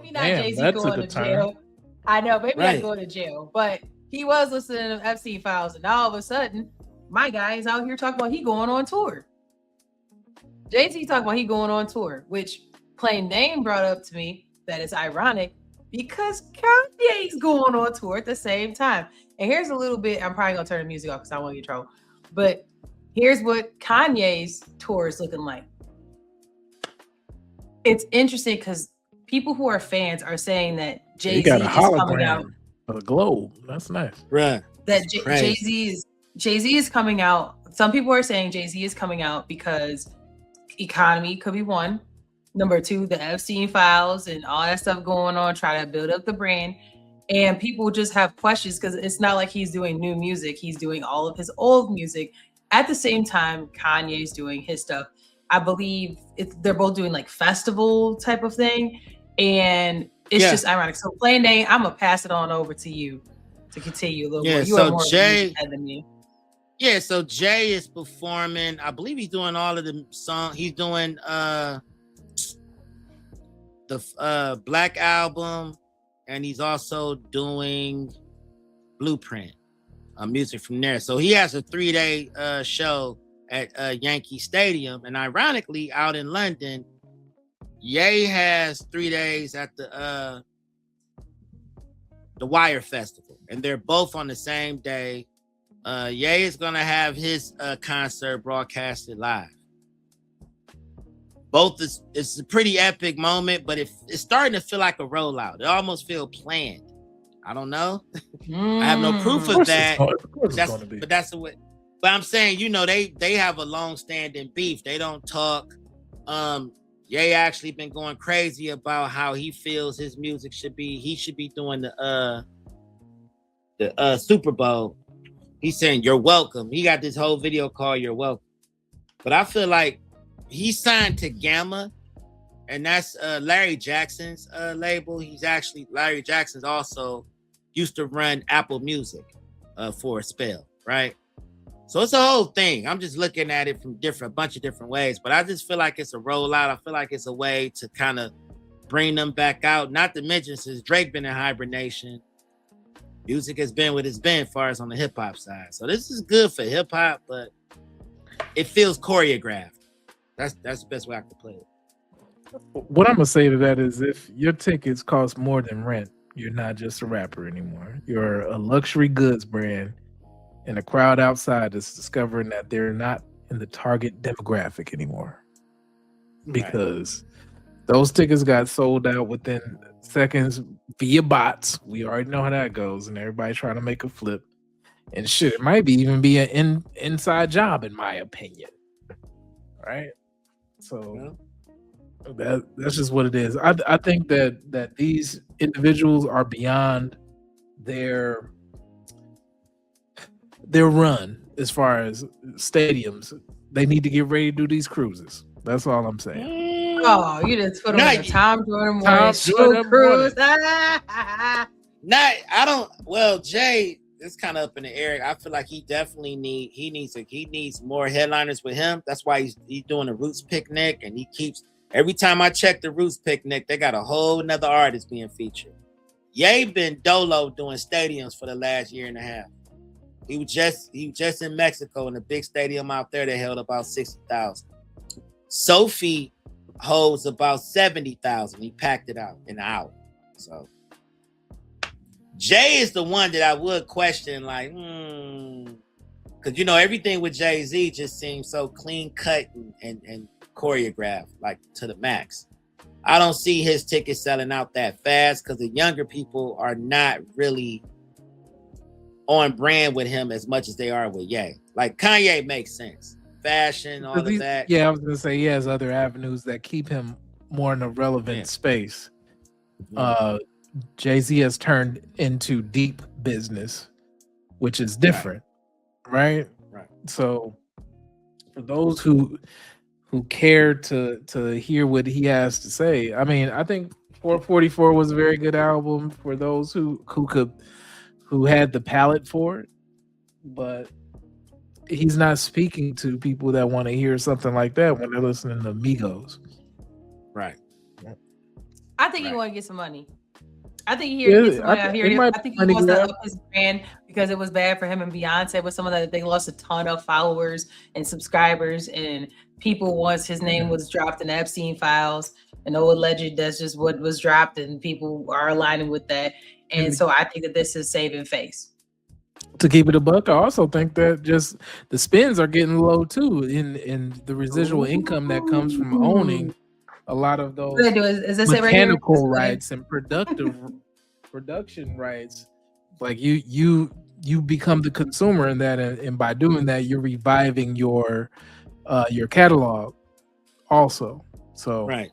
maybe not Damn, Jay-Z that took going a to turn. jail. I know, maybe not Right. going to jail, but he was listening to FC files, and now all of a sudden, my guy is out here talking about he going on tour. Jay-Z talking about he going on tour, which Plain Name brought up to me that it's ironic because Kanye's going on tour at the same time. And here's a little bit, I'm probably gonna turn the music off because I don't want to get in trouble. But here's what Kanye's tour is looking like. It's interesting because people who are fans are saying that You got Jay-Z a is coming out. hologram of a globe. That's nice. Bruh. That That's crazy. Jay-Z is coming out. Some people are saying Jay-Z is coming out because economy could be one. Number two, the Epstein files and all that stuff going on, try to build up the brand. And people just have questions because it's not like he's doing new music. He's doing all of his old music. At the same time, Kanye's doing his stuff. I believe they're both doing like festival type of thing. And it's just ironic. So Plain Name, I'm going to pass it on over to you to continue a little more. You are more Jay than me. Yeah, so Jay is performing. I believe he's doing all of the songs. He's doing the Black Album, and he's also doing Blueprint music from there. So he has a 3-day show at Yankee Stadium, and ironically, out in London, Ye has 3 days at the Wire Festival, and they're both on the same day. Ye is gonna have his concert broadcasted live. Both it's a pretty epic moment, but it's starting to feel like a rollout. It almost feels planned. I don't know. I have no proof of that. But that's the way. But I'm saying, you know, they have a long-standing beef. They don't talk. Ye actually been going crazy about how he feels his music should be. He should be doing the Super Bowl. He's saying, "You're welcome." He got this whole video called "You're Welcome." But I feel like he signed to Gamma, and that's Larry Jackson's label. Larry Jackson's also used to run Apple Music for a spell, right? So it's a whole thing. I'm just looking at it from a bunch of different ways, but I just feel like it's a rollout. I feel like it's a way to kind of bring them back out. Not to mention, since Drake been in hibernation, music has been what it's been as far as on the hip hop side. So this is good for hip hop, but it feels choreographed. That's the best way I could play it. What I'm gonna say to that is, if your tickets cost more than rent, you're not just a rapper anymore. You're a luxury goods brand, and the crowd outside is discovering that they're not in the target demographic anymore, because those tickets got sold out within seconds via bots. We already know how that goes, and everybody trying to make a flip. And shit, it might be even be an inside job, in my opinion. Right? So that's just what it is. I think that these individuals are beyond their run as far as stadiums. They need to get ready to do these cruises. That's all I'm saying. Oh, you just put on a Tom Jordan cruise. Well, Jay, it's kind of up in the air. I feel like he definitely needs more headliners with him. That's why he's doing the Roots Picnic, and he keeps, every time I check the Roots Picnic, they got a whole nother artist being featured. Ye been dolo doing stadiums for the last year and a half. He was just in Mexico in a big stadium out there that held about 60,000. Sophie holds about 70,000. He packed it out in an hour. So Jay is the one that I would question, like, because you know everything with Jay-Z just seems so clean cut and choreographed, like to the max. I don't see his tickets selling out that fast because the younger people are not really on brand with him as much as they are with Ye. Like Kanye makes sense. Fashion, all of that. Yeah, I was gonna say he has other avenues that keep him more in a relevant space. Jay-Z has turned into deep business, which is different, right? So for those who care to hear what he has to say, I mean, I think 444 was a very good album for those who had the palate for it, but he's not speaking to people that want to hear something like that when they're listening to Migos. Right. I think he want to get some money. I think he here to get some money out here. I think he wants to up his brand because it was bad for him and Beyonce with some of that. They lost a ton of followers and subscribers, and people once his name was dropped in the Epstein files, an old alleged that's just what was dropped, and people are aligning with that. And so I think that this is saving face. To keep it a buck, I also think that just the spins are getting low too in the residual income that comes from owning a lot of those mechanical rights and production rights. Like you become the consumer in that, and by doing that, you're reviving your catalog also. So right.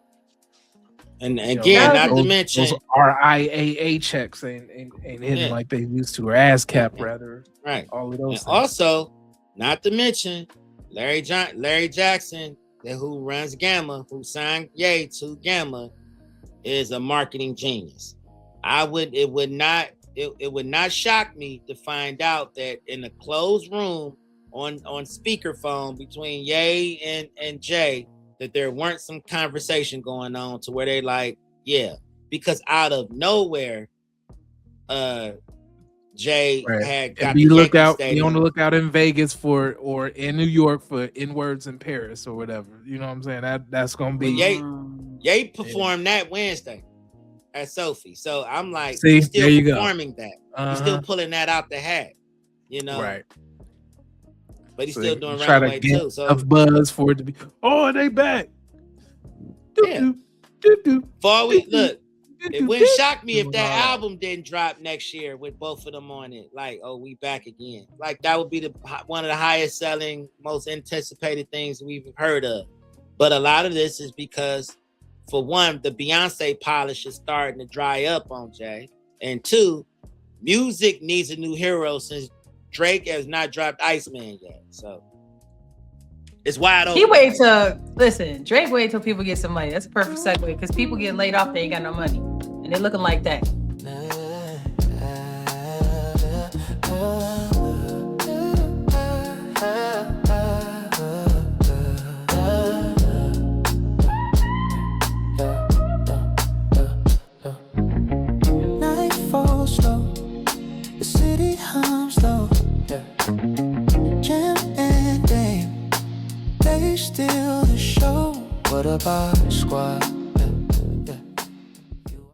And again, not to mention those RIAA checks ain't hitting like they used to, or ASCAP rather. Right. All of those. And also, not to mention Larry Jackson, who runs Gamma, who signed Ye to Gamma, is a marketing genius. It would not shock me to find out that in a closed room on speakerphone between Ye and Jay, that there weren't some conversation going on to where they like, yeah, because out of nowhere, Jay had got be on the lookout in Vegas or in New York for N-words in Paris or whatever. You know what I'm saying? That's gonna be Ye performed that Wednesday at Sophie. So I'm like, see, he's still performing that. He's still Uh-huh. pulling that out the hat, you know. Right. But he's still doing try runaway to get too. So enough buzz for it to be, oh, they back. Yeah. Before we look, it wouldn't shock me if that album didn't drop next year with both of them on it. Like, oh, we back again. Like that would be one of the highest selling, most anticipated things we've heard of. But a lot of this is because, for one, the Beyonce polish is starting to dry up on Jay, and two, music needs a new hero since Drake has not dropped Iceman yet. So it's wide open. Drake wait till people get some money. That's a perfect segue because people get laid off, they ain't got no money. And they're looking like that. Night falls slow, the city hums low. Jam and Dame, they steal the show. What about squad?